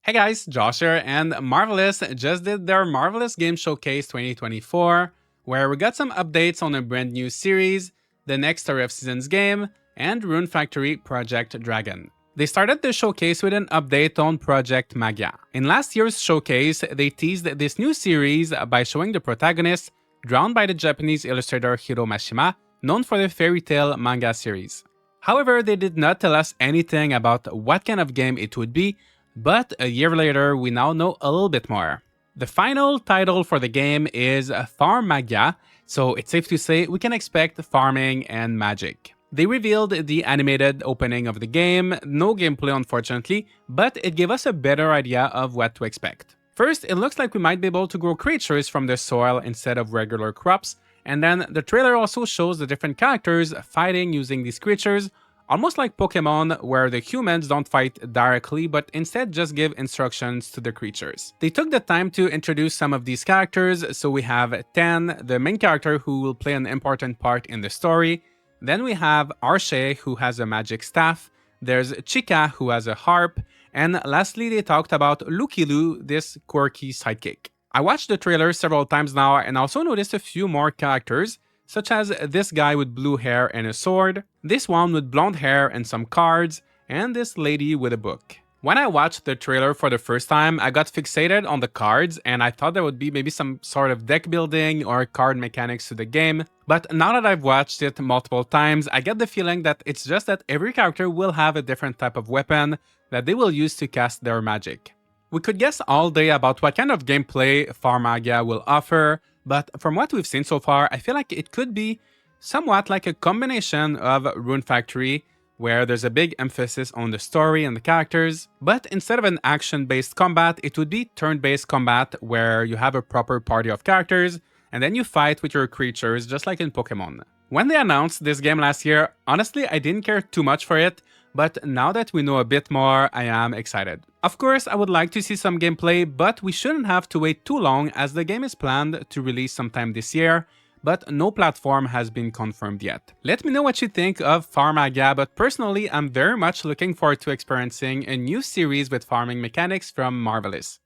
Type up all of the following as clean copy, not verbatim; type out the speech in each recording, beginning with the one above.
Hey guys, Josh here, and Marvelous just did their Marvelous Game Showcase 2024, where we got some updates on a brand new series, the next Story of Seasons game, and Rune Factory Project Dragon. They started the showcase with an update on Project Magia. In last year's showcase, they teased this new series by showing the protagonist, drawn by the Japanese illustrator Hiro Mashima, known for the fairy tale manga series. However, they did not tell us anything about what kind of game it would be, but a year later, we now know a little bit more. The final title for the game is Farmagia, so it's safe to say we can expect farming and magic. They revealed the animated opening of the game, no gameplay unfortunately, but it gave us a better idea of what to expect. First, it looks like we might be able to grow creatures from the soil instead of regular crops, and then the trailer also shows the different characters fighting using these creatures, almost like Pokemon, where the humans don't fight directly, but instead just give instructions to the creatures. They took the time to introduce some of these characters, so we have Ten, the main character who will play an important part in the story. Then we have Arche, who has a magic staff. There's Chica, who has a harp. And lastly, they talked about Lukilu, this quirky sidekick. I watched the trailer several times now and also noticed a few more characters, such as this guy with blue hair and a sword, this one with blonde hair and some cards, and this lady with a book. When I watched the trailer for the first time, I got fixated on the cards and I thought there would be maybe some sort of deck building or card mechanics to the game, but now that I've watched it multiple times, I get the feeling that it's just that every character will have a different type of weapon that they will use to cast their magic. We could guess all day about what kind of gameplay Farmagia will offer, but from what we've seen so far, I feel like it could be somewhat like a combination of Rune Factory, where there's a big emphasis on the story and the characters, but instead of an action-based combat, it would be turn-based combat where you have a proper party of characters, and then you fight with your creatures just like in Pokemon. When they announced this game last year, honestly I didn't care too much for it, but now that we know a bit more, I am excited. Of course, I would like to see some gameplay, but we shouldn't have to wait too long as the game is planned to release sometime this year, but no platform has been confirmed yet. Let me know what you think of Farmagia, but personally, I'm very much looking forward to experiencing a new series with farming mechanics from Marvelous.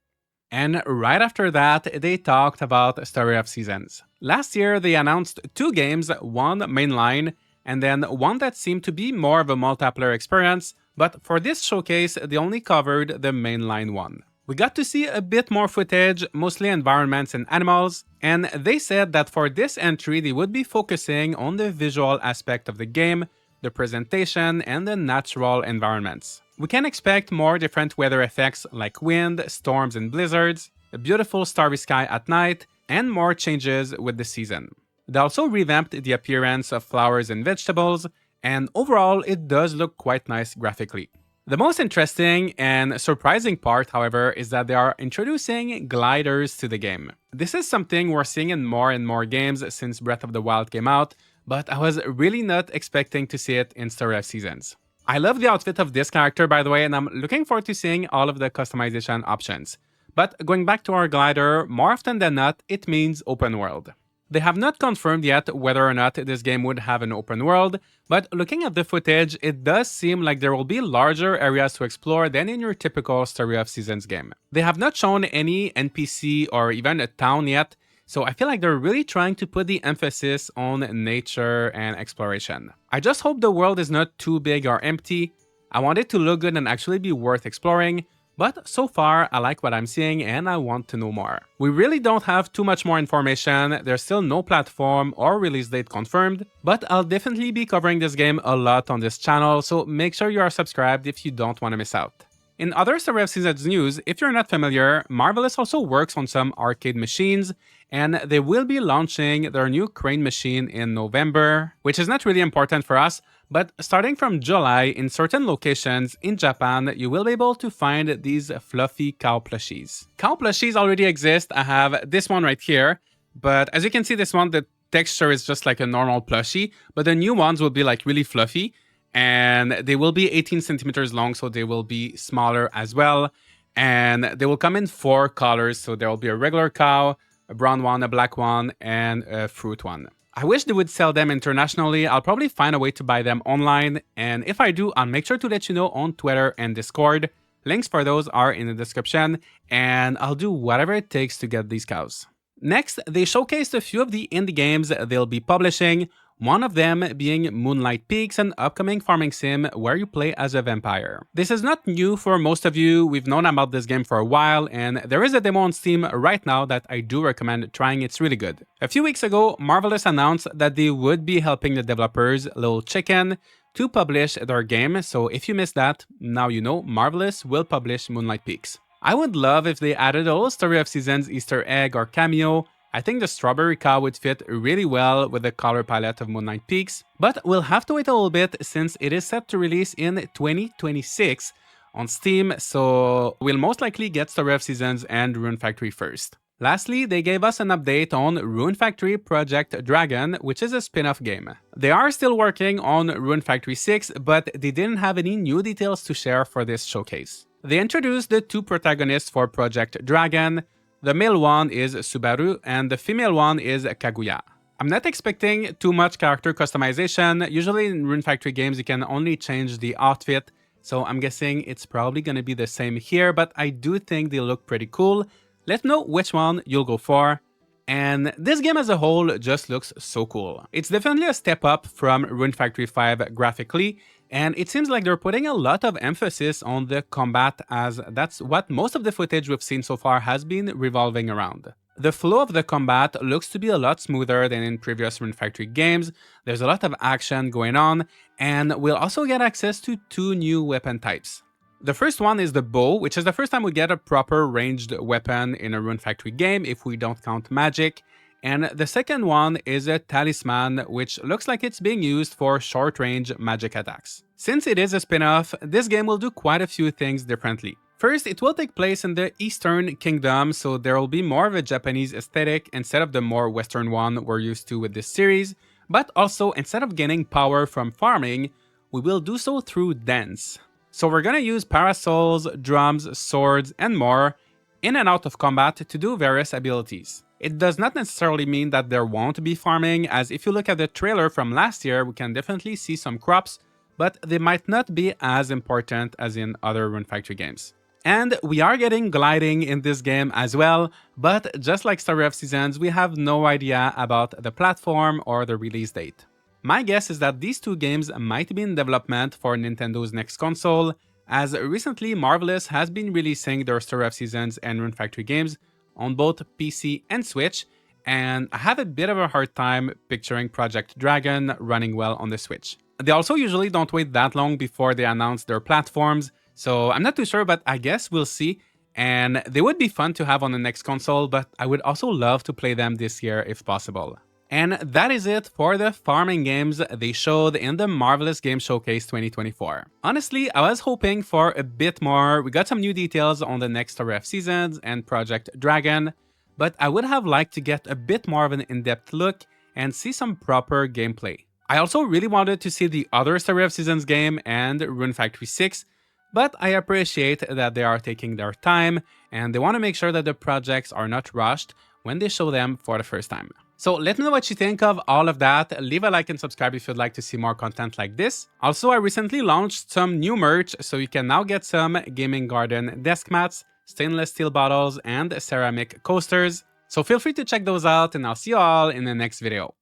And right after that, they talked about Story of Seasons. Last year, they announced two games, one mainline, and then one that seemed to be more of a multiplayer experience, but for this showcase, they only covered the mainline one. We got to see a bit more footage, mostly environments and animals, and they said that for this entry, they would be focusing on the visual aspect of the game, the presentation, and the natural environments. We can expect more different weather effects like wind, storms and blizzards, a beautiful starry sky at night, and more changes with the season. They also revamped the appearance of flowers and vegetables, and overall it does look quite nice graphically. The most interesting and surprising part, however, is that they are introducing gliders to the game. This is something we're seeing in more and more games since Breath of the Wild came out, but I was really not expecting to see it in Story of Seasons. I love the outfit of this character, by the way, and I'm looking forward to seeing all of the customization options. But going back to our glider, more often than not, it means open world. They have not confirmed yet whether or not this game would have an open world, but looking at the footage, it does seem like there will be larger areas to explore than in your typical Story of Seasons game. They have not shown any NPC or even a town yet, so I feel like they're really trying to put the emphasis on nature and exploration. I just hope the world is not too big or empty. I want it to look good and actually be worth exploring, but so far, I like what I'm seeing and I want to know more. We really don't have too much more information, there's still no platform or release date confirmed, but I'll definitely be covering this game a lot on this channel, so make sure you are subscribed if you don't want to miss out. In other Story of Seasons news, if you're not familiar, Marvelous also works on some arcade machines, and they will be launching their new crane machine in November, which is not really important for us, but starting from July, in certain locations in Japan, you will be able to find these fluffy cow plushies. Cow plushies already exist. I have this one right here, but as you can see, this one, the texture is just like a normal plushie, but the new ones will be like really fluffy, and they will be 18 centimeters long, so they will be smaller as well, and they will come in 4 colors, so there will be a regular cow, a brown one, a black one, and a fruit one. I wish they would sell them internationally. I'll probably find a way to buy them online, and if I do, I'll make sure to let you know on Twitter and Discord. Links for those are in the description, and I'll do whatever it takes to get these cows. Next, they showcased a few of the indie games they'll be publishing, one of them being Moonlight Peaks, an upcoming farming sim where you play as a vampire. This is not new for most of you, we've known about this game for a while, and there is a demo on Steam right now that I do recommend trying, it's really good. A few weeks ago, Marvelous announced that they would be helping the developers, Little Chicken, to publish their game, so if you missed that, now you know Marvelous will publish Moonlight Peaks. I would love if they added a little Story of Seasons Easter egg or cameo. I think the strawberry cow would fit really well with the color palette of Moonlight Peaks, but we'll have to wait a little bit since it is set to release in 2026 on Steam, so we'll most likely get Story of Seasons and Rune Factory first. Lastly, they gave us an update on Rune Factory Project Dragon, which is a spin-off game. They are still working on Rune Factory 6, but they didn't have any new details to share for this showcase. They introduced the two protagonists for Project Dragon. The male one is Subaru, and the female one is Kaguya. I'm not expecting too much character customization. Usually in Rune Factory games you can only change the outfit, so I'm guessing it's probably gonna be the same here, but I do think they look pretty cool. Let me know which one you'll go for. And this game as a whole just looks so cool. It's definitely a step up from Rune Factory 5 graphically, and it seems like they're putting a lot of emphasis on the combat, as that's what most of the footage we've seen so far has been revolving around. The flow of the combat looks to be a lot smoother than in previous Rune Factory games, there's a lot of action going on, and we'll also get access to two new weapon types. The first one is the bow, which is the first time we get a proper ranged weapon in a Rune Factory game if we don't count magic. And the second one is a talisman, which looks like it's being used for short-range magic attacks. Since it is a spin-off, this game will do quite a few things differently. First, it will take place in the Eastern Kingdom, so there will be more of a Japanese aesthetic instead of the more Western one we're used to with this series. But also, instead of gaining power from farming, we will do so through dance. So we're gonna use parasols, drums, swords, and more in and out of combat to do various abilities. It does not necessarily mean that there won't be farming, as if you look at the trailer from last year, we can definitely see some crops, but they might not be as important as in other Rune Factory games. And we are getting gliding in this game as well, but just like Story of Seasons, we have no idea about the platform or the release date. My guess is that these two games might be in development for Nintendo's next console, as recently Marvelous has been releasing their Story of Seasons and Rune Factory games on both PC and Switch, and I have a bit of a hard time picturing Project Dragon running well on the Switch. They also usually don't wait that long before they announce their platforms, so I'm not too sure, but I guess we'll see. And they would be fun to have on the next console, but I would also love to play them this year if possible. And that is it for the farming games they showed in the Marvelous Game Showcase 2024. Honestly, I was hoping for a bit more. We got some new details on the next Story of Seasons and Project Dragon, but I would have liked to get a bit more of an in-depth look and see some proper gameplay. I also really wanted to see the other Story of Seasons game and Rune Factory 6, but I appreciate that they are taking their time and they want to make sure that the projects are not rushed when they show them for the first time. So let me know what you think of all of that. Leave a like and subscribe if you'd like to see more content like this. Also, I recently launched some new merch, so you can now get some gaming garden desk mats, stainless steel bottles, and ceramic coasters. So feel free to check those out, and I'll see you all in the next video.